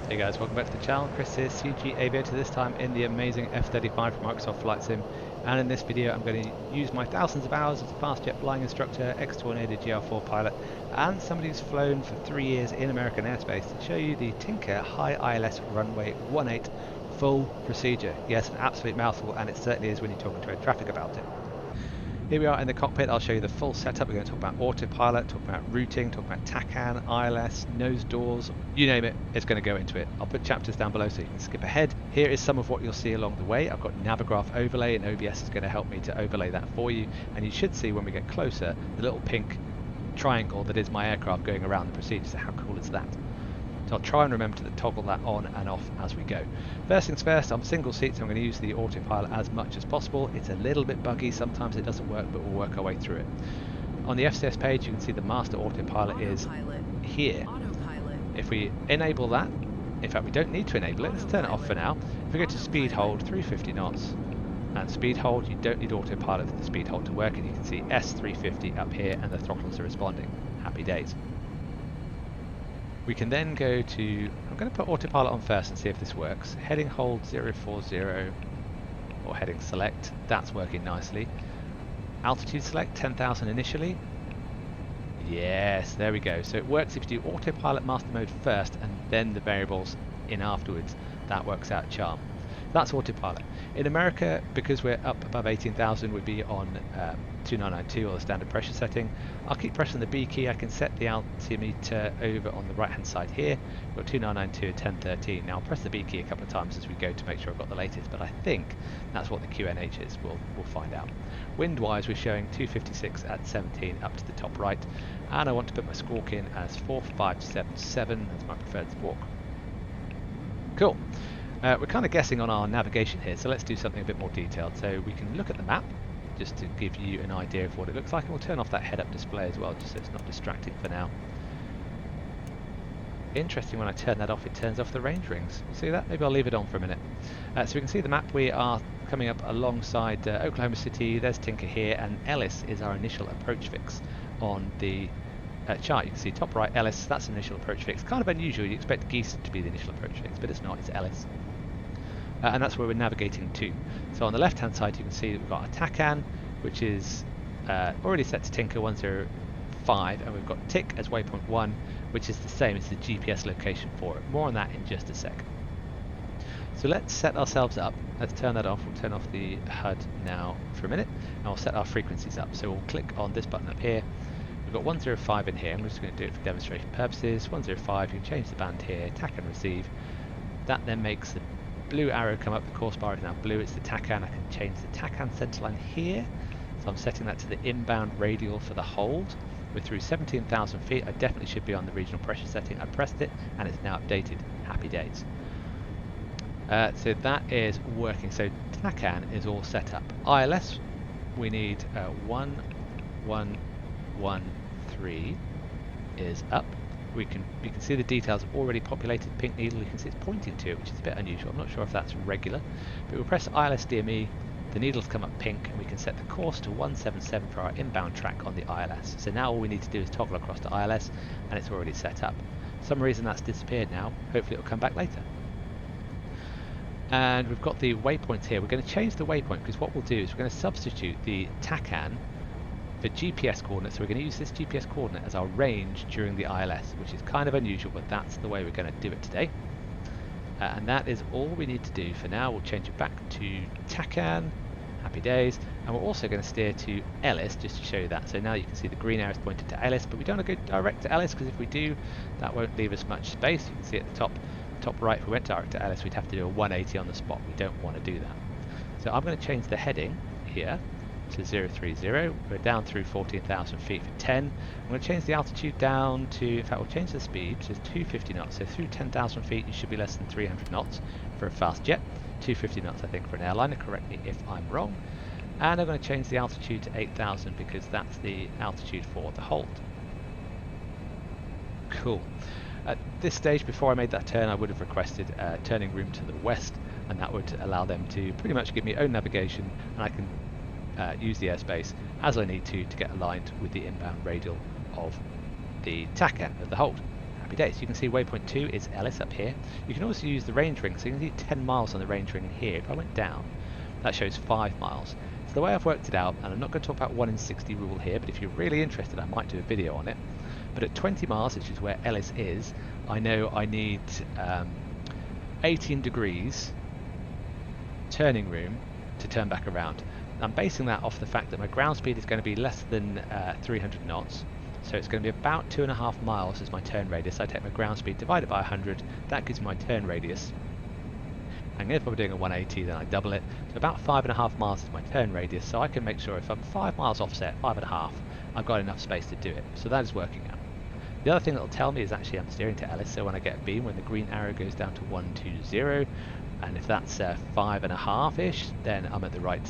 Hey guys, welcome back to the channel. Chris here, cgaviator, this time in the amazing F-35 from Microsoft Flight Sim. And in this video I'm going to use my thousands of hours as a fast jet flying instructor, ex-Tornado GR4 pilot, and somebody who's flown for 3 years in American airspace to show you the Tinker Hi-ILS runway 18 full procedure. Yes, an absolute mouthful, and it certainly is when you're talking to air traffic about it. Here we are in the cockpit. I'll show you the full setup. We're going to talk about autopilot, talk about routing, talk about Tacan, ILS, nose doors, you name it, it's going to go into it. I'll put chapters down below so you can skip ahead. Here is some of what you'll see along the way. I've got Navigraph overlay, and OBS is going to help me to overlay that for you. And you should see when we get closer the little pink triangle that is my aircraft going around the procedure. So how cool is that? So I'll try and remember to toggle that on and off as we go. First things first, I'm single seat, so I'm going to use the autopilot as much as possible. It's a little bit buggy, sometimes it doesn't work, but we'll work our way through it. On the FCS page, you can see the master autopilot is here. Autopilot. If we enable that, in fact we don't need to enable it, let's turn it off for now. If we go to speed hold, 350 knots, and speed hold, you don't need autopilot for the speed hold to work, and you can see S350 up here, and the throttles are responding. Happy days. We can then go to, I'm going to put autopilot on first and see if this works. Heading hold 040 or heading select, that's working nicely. Altitude select 10,000 initially. Yes, there we go. So it works if you do autopilot master mode first and then the variables in afterwards. That works out charm. That's autopilot. In America, because we're up above 18,000, we'd be on 2992 or the standard pressure setting. I'll keep pressing the B key. I can set the altimeter over on the right hand side here. We've got 2992 and 1013. Now I'll press the B key a couple of times as we go to make sure I've got the latest, but I think that's what the QNH is. We'll find out. Wind wise, we're showing 256 at 17 up to the top right, and I want to put my squawk in as 4577. That's my preferred squawk. Cool. We're kind of guessing on our navigation here, so let's do something a bit more detailed. So we can look at the map just to give you an idea of what it looks like, and we'll turn off that head-up display as well, just so it's not distracting for now. Interesting, when I turn that off, it turns off the range rings. See that? Maybe I'll leave it on for a minute. So we can see the map. We are coming up alongside Oklahoma City. There's Tinker here, and Ellis is our initial approach fix on the chart. You can see top right, Ellis, that's an initial approach fix. Kind of unusual, you expect Geese to be the initial approach fix, but it's not, it's Ellis. And that's where we're navigating to. So on the left hand side you can see that we've got a Tacan, which is already set to Tinker 105, and we've got Tick as waypoint 1, which is the same, it's the GPS location for it. More on that in just a sec. So let's set ourselves up. Let's turn that off. We'll turn off the HUD now for a minute, and we'll set our frequencies up. So we'll click on this button up here. We've got 105 in here. I'm just going to do it for demonstration purposes. 105, you can change the band here, TAC and receive. That then makes the blue arrow come up. The course bar is now blue, it's the Tacan. I can change the Tacan centerline here. So I'm setting that to the inbound radial for the hold. We're through 17,000 feet. I definitely should be on the regional pressure setting. I pressed it and it's now updated. Happy days. So that is working. So Tacan is all set up. ILS, we need 1113 is up. You can see the details of already populated pink needle. You can see it's pointing to it, which is a bit unusual. I'm not sure if that's regular, but we'll press ILS DME, the needles come up pink, and we can set the course to 177 for our inbound track on the ILS. So now all we need to do is toggle across to ILS, and it's already set up. For some reason that's disappeared now. Hopefully it'll come back later. And we've got the waypoints here. We're going to change the waypoint, because what we'll do is we're going to substitute the Tacan for GPS coordinates. So we're going to use this GPS coordinate as our range during the ILS, which is kind of unusual, but that's the way we're going to do it today. And that is all we need to do for now. We'll change it back to Tacan. Happy days. And we're also going to steer to Ellis just to show you that. So now you can see the green arrow is pointed to Ellis, but we don't want to go direct to Ellis, because if we do, that won't leave us much space. You can see at the top right, if we went direct to Ellis, we'd have to do a 180 on the spot. We don't want to do that. So I'm going to change the heading here to 030. We're down through 14,000 feet for 10. I'm going to change the altitude down to, in fact we'll change the speed to 250 knots. So through 10,000 feet you should be less than 300 knots for a fast jet. 250 knots I think for an airliner, correct me if I'm wrong. And I'm going to change the altitude to 8,000 because that's the altitude for the hold. Cool. At this stage, before I made that turn, I would have requested turning room to the west, and that would allow them to pretty much give me own navigation, and I can use the airspace as I need to get aligned with the inbound radial of the Tacan, of the hold. Happy days. You can see waypoint 2 is Ellis up here. You can also use the range ring, so you can see 10 miles on the range ring here. If I went down, that shows 5 miles. So the way I've worked it out, and I'm not going to talk about 1 in 60 rule here, but if you're really interested, I might do a video on it. But at 20 miles, which is where Ellis is, I know I need 18 degrees turning room to turn back around. I'm basing that off the fact that my ground speed is going to be less than 300 knots. So it's going to be about 2.5 miles as my turn radius. I take my ground speed divided by 100, that gives me my turn radius. And if I'm doing a 180, then I double it. So about 5.5 miles is my turn radius, so I can make sure if I'm 5 miles offset, 5.5, I've got enough space to do it. So that is working out. The other thing that will tell me is actually I'm steering to Ellis, so when I get a beam, when the green arrow goes down to 120, and if that's 5.5-ish, then I'm at the right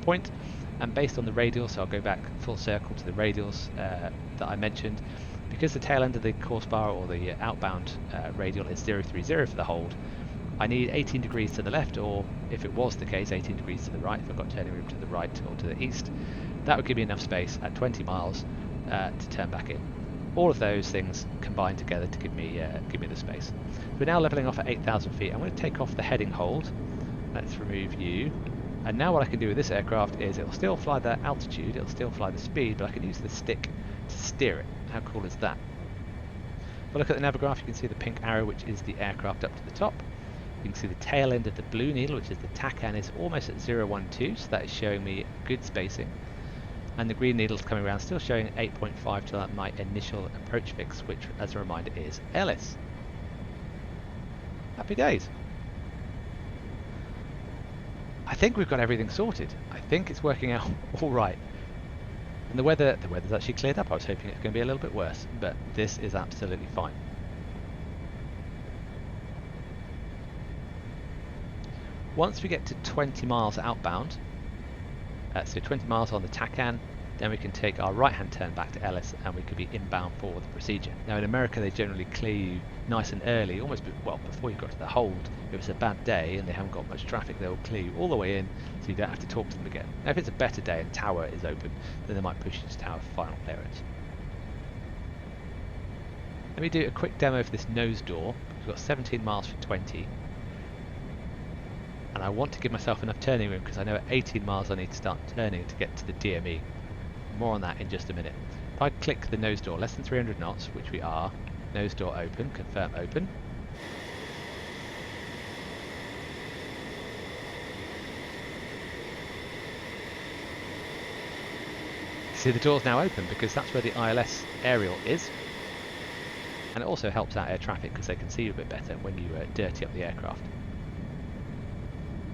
point. And based on the radials, so I'll go back full circle to the radials that I mentioned, because the tail end of the course bar or the outbound radial is 030 for the hold, I need 18 degrees to the left, or if it was the case, 18 degrees to the right, if I've got turning room to the right or to the east. That would give me enough space at 20 miles to turn back in. All of those things combine together to give me the space. We're now leveling off at 8,000 feet. I'm going to take off the heading hold. Let's remove you. And now what I can do with this aircraft is it'll still fly the altitude, it'll still fly the speed, but I can use the stick to steer it. How cool is that? If I look at the navigraph, you can see the pink arrow, which is the aircraft up to the top. You can see the tail end of the blue needle, which is the Tacan, is almost at 012, so that is showing me good spacing. And the green needle's coming around, still showing 8.5 to my initial approach fix, which, as a reminder, is Ellis. Happy days. I think we've got everything sorted. I think it's working out all right. And the weather's actually cleared up. I was hoping it's going to be a little bit worse, but this is absolutely fine. Once we get to 20 miles outbound, so 20 miles on the Tacan, then we can take our right-hand turn back to Ellis and we could be inbound for the procedure. Now in America they generally clear you nice and early, almost before you got to the hold. If it's a bad day and they haven't got much traffic, they'll clear you all the way in so you don't have to talk to them again. Now if it's a better day and tower is open, then they might push you to tower for final clearance. Let me do a quick demo for this nose door. We've got 17 miles for 20. And I want to give myself enough turning room because I know at 18 miles I need to start turning to get to the DME. More on that in just a minute. If I click the nose door, less than 300 knots, which we are, nose door open, confirm open. See, the door's now open because that's where the ILS aerial is. And it also helps out air traffic because they can see you a bit better when you dirty up the aircraft.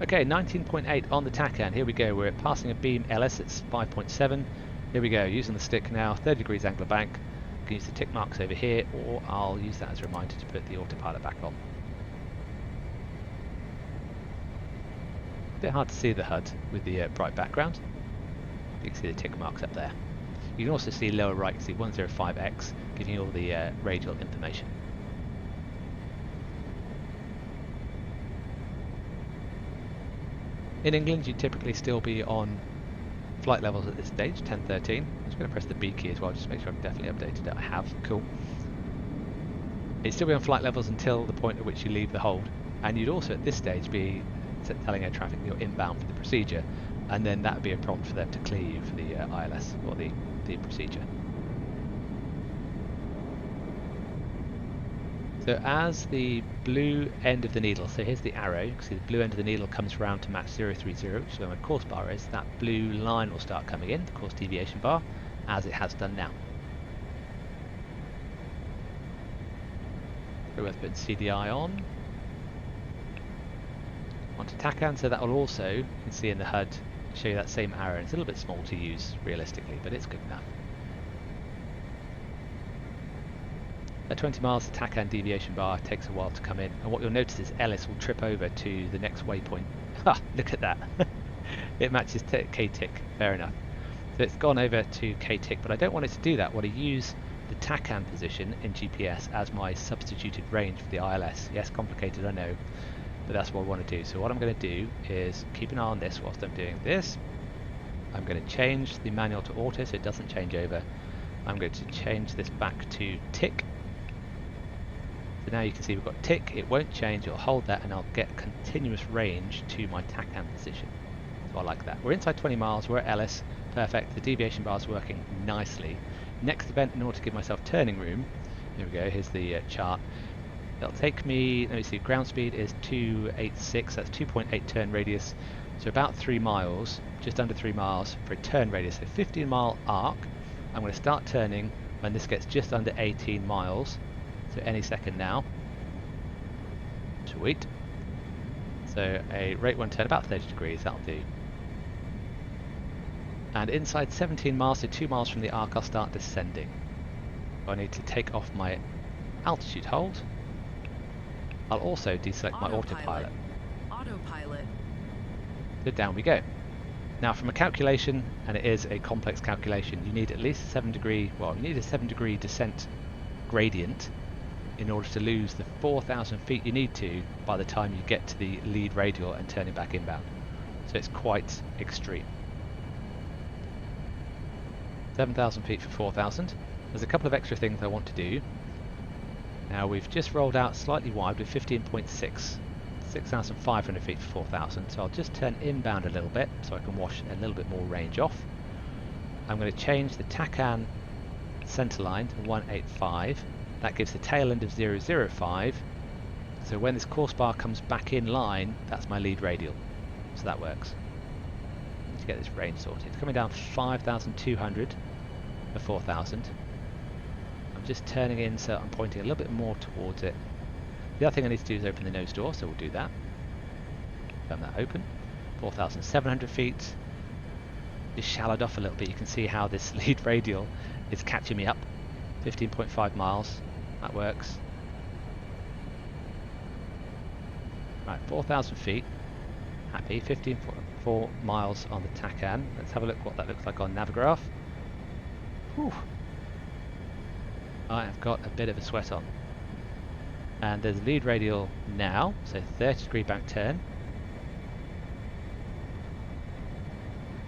Okay, 19.8 on the Tacan. Here we go. We're passing a beam LS. It's 5.7. Here we go. Using the stick now. 30 degrees angle of bank. You can use the tick marks over here, or I'll use that as a reminder to put the autopilot back on. A bit hard to see the HUD with the bright background. You can see the tick marks up there. You can also see lower right. You can see 105X, giving you all the radial information. In England, you'd typically still be on flight levels at this stage, 1013. I'm just going to press the B key as well, just to make sure I'm definitely updated that I have. Cool. You'd still be on flight levels until the point at which you leave the hold, and you'd also at this stage be telling air traffic that you're inbound for the procedure, and then that would be a prompt for them to clear you for the ILS, or the procedure. So as the blue end of the needle, so here's the arrow, you can see the blue end of the needle comes around to match 030, which is where my course bar is, that blue line will start coming in, the course deviation bar, as it has done now. So we're putting CDI on. Onto Tacan, so that will also, you can see in the HUD, show you that same arrow. It's a little bit small to use realistically, but it's good enough. At 20 miles, the Tacan deviation bar takes a while to come in, and what you'll notice is Ellis will trip over to the next waypoint. Ha! Look at that! It matches K-tick, fair enough. So it's gone over to K-tick, but I don't want it to do that. I want to use the Tacan position in GPS as my substituted range for the ILS. Yes, complicated, I know, but that's what I want to do. So what I'm going to do is keep an eye on this whilst I'm doing this. I'm going to change the manual to auto so it doesn't change over. I'm going to change this back to tick. So now you can see we've got tick, it won't change, it'll hold that and I'll get continuous range to my Tacan position. So I like that. We're inside 20 miles, we're at Ellis, perfect, the deviation bar is working nicely. Next event, in order to give myself turning room, here we go, here's the chart. It'll take me, let me see, ground speed is 286, that's 2.8 turn radius, so about 3 miles, just under 3 miles for a turn radius, so 15 mile arc. I'm going to start turning when this gets just under 18 miles, so any second now. Sweet. So a rate 1 turn, about 30 degrees, that'll do. And inside 17 miles, so 2 miles from the arc, I'll start descending. I need to take off my altitude hold. I'll also deselect my autopilot. Autopilot. So down we go. Now from a calculation, and it is a complex calculation, you need at least a 7 degree, well, you need a 7 degree descent gradient in order to lose the 4,000 feet you need to by the time you get to the lead radial and turning back inbound. So it's quite extreme. 7,000 feet for 4,000. There's a couple of extra things I want to do. Now we've just rolled out slightly wide with 15.6, 6,500 feet for 4,000. So I'll just turn inbound a little bit so I can wash a little bit more range off. I'm going to change the Tacan center line to 185. That gives the tail end of 005. So when this course bar comes back in line, that's my lead radial. So that works. Let's get this range sorted. It's coming down 5,200 for 4,000. I'm just turning in so I'm pointing a little bit more towards it. The other thing I need to do is open the nose door, so we'll do that. Turn that open. 4,700 feet. Just shallowed off a little bit. You can see how this lead radial is catching me up. 15.5 miles. That works. Right, 4,000 feet. Happy. 15.4 miles on the Tacan. Let's have a look what that looks like on Navigraph. Whew. I have got a bit of a sweat on. And there's lead radial now, so 30 degree back turn.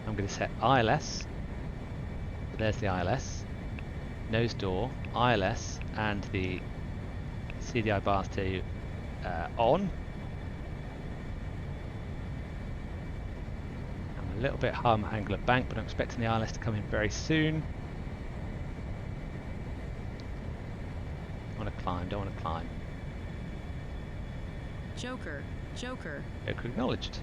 I'm going to set ILS. There's the ILS. Nose door, ILS, and the CDI bars to on. I'm a little bit high on my angle of bank, but I'm expecting the ILS to come in very soon. Don't want to climb, don't want to climb. Joker. Joker. Joker acknowledged.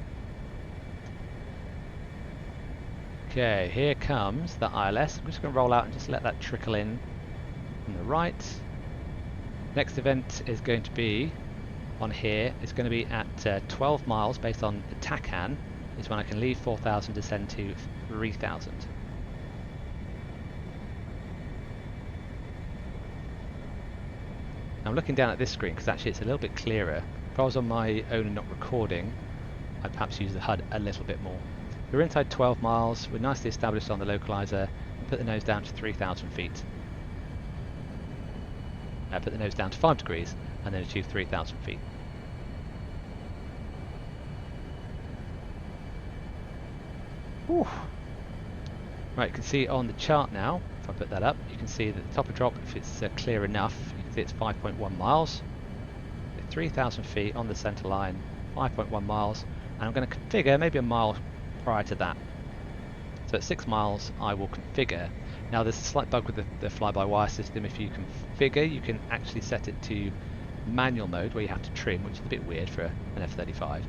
Okay, here comes the ILS. I'm just going to roll out and just let that trickle in from the right. Next event is going to be on here. It's going to be at 12 miles based on the Tacan. Is when I can leave 4,000, descend to 3,000. I'm looking down at this screen because actually it's a little bit clearer. If I was on my own and not recording, I'd perhaps use the HUD a little bit more. We're inside 12 miles, we're nicely established on the localizer. Put the nose down to 3,000 feet. Put the nose down to 5 degrees and then achieve 3,000 feet. Whew. Right, you can see on the chart now, if I put that up, you can see that the top of drop, if it's clear enough, you can see it's 5.1 miles. 3,000 feet on the center line, 5.1 miles, and I'm going to configure maybe a mile prior to that. So at 6 miles I will configure. Now there's a slight bug with the fly-by-wire system. If you configure, you can actually set it to manual mode where you have to trim, which is a bit weird for an F-35,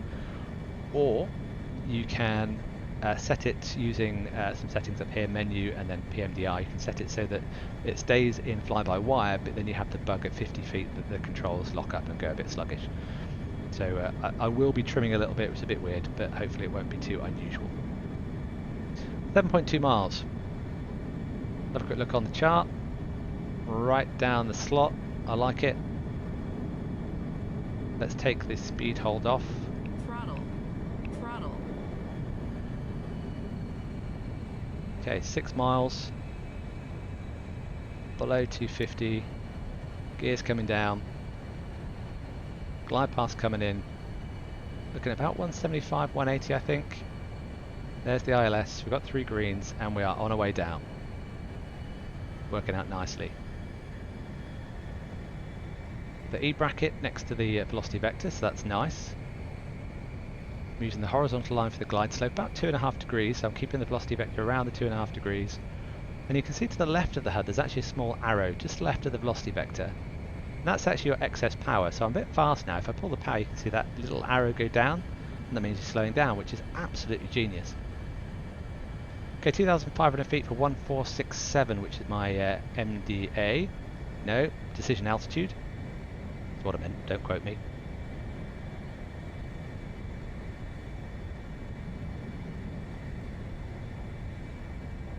or you can set it using some settings up here, menu and then PMDI. You can set it so that it stays in fly-by-wire, but then you have the bug at 50 feet that the controls lock up and go a bit sluggish. So I will be trimming a little bit, which is a bit weird, but hopefully it won't be too unusual. 7.2 miles. Have a quick look on the chart. Right down the slot. I like it. Let's take this speed hold off. Throttle. Throttle. Okay, 6 miles. Below 250. Gears coming down. Glide path coming in. Looking at about 175, 180 I think. There's the ILS. We've got 3 greens and we are on our way down. Working out nicely. the E bracket next to the velocity vector, so that's nice. I'm using the horizontal line for the glide slope, about 2.5 degrees, so I'm keeping the velocity vector around the 2.5 degrees. And you can see to the left of the HUD there's actually a small arrow just left of the velocity vector. And that's actually your excess power, so I'm a bit fast now. If I pull the power you can see that little arrow go down, and that means you're slowing down, which is absolutely genius. Okay, 2,500 feet for 1467, which is my MDA. No, decision altitude. That's what I meant, don't quote me.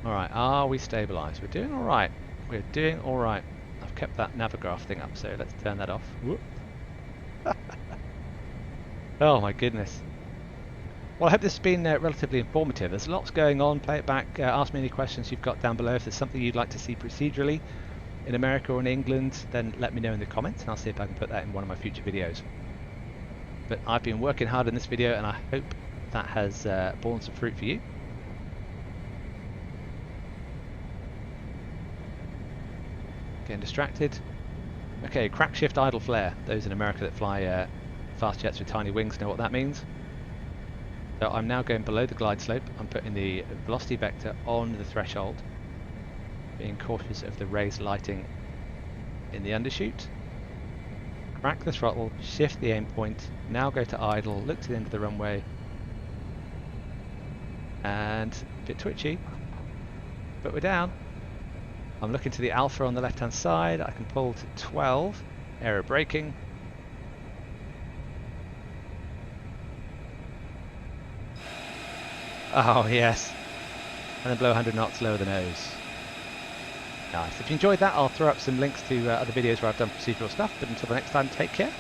Alright, are we stabilised? We're doing alright. We're doing alright. I've kept that navigaph thing up, so let's turn that off. Whoop. Oh my goodness. Well, I hope this has been relatively informative. There's lots going on. Play it back. Ask me any questions you've got down below. If there's something you'd like to see procedurally in America or in England, then let me know in the comments and I'll see if I can put that in one of my future videos. But I've been working hard in this video and I hope that has borne some fruit for you. Getting distracted. Okay, crack shift idle flare. Those in America that fly fast jets with tiny wings know what that means. So I'm now going below the glide slope. I'm putting the velocity vector on the threshold, being cautious of the raised lighting in the undershoot. Crack the throttle, shift the aim point, now go to idle, look to the end of the runway, and a bit twitchy, but we're down. I'm looking to the alpha on the left hand side. I can pull to 12, aero braking. Oh yes, and then blow 100 knots, lower the nose. Nice. If you enjoyed that, I'll throw up some links to other videos where I've done procedural stuff, but until the next time, take care.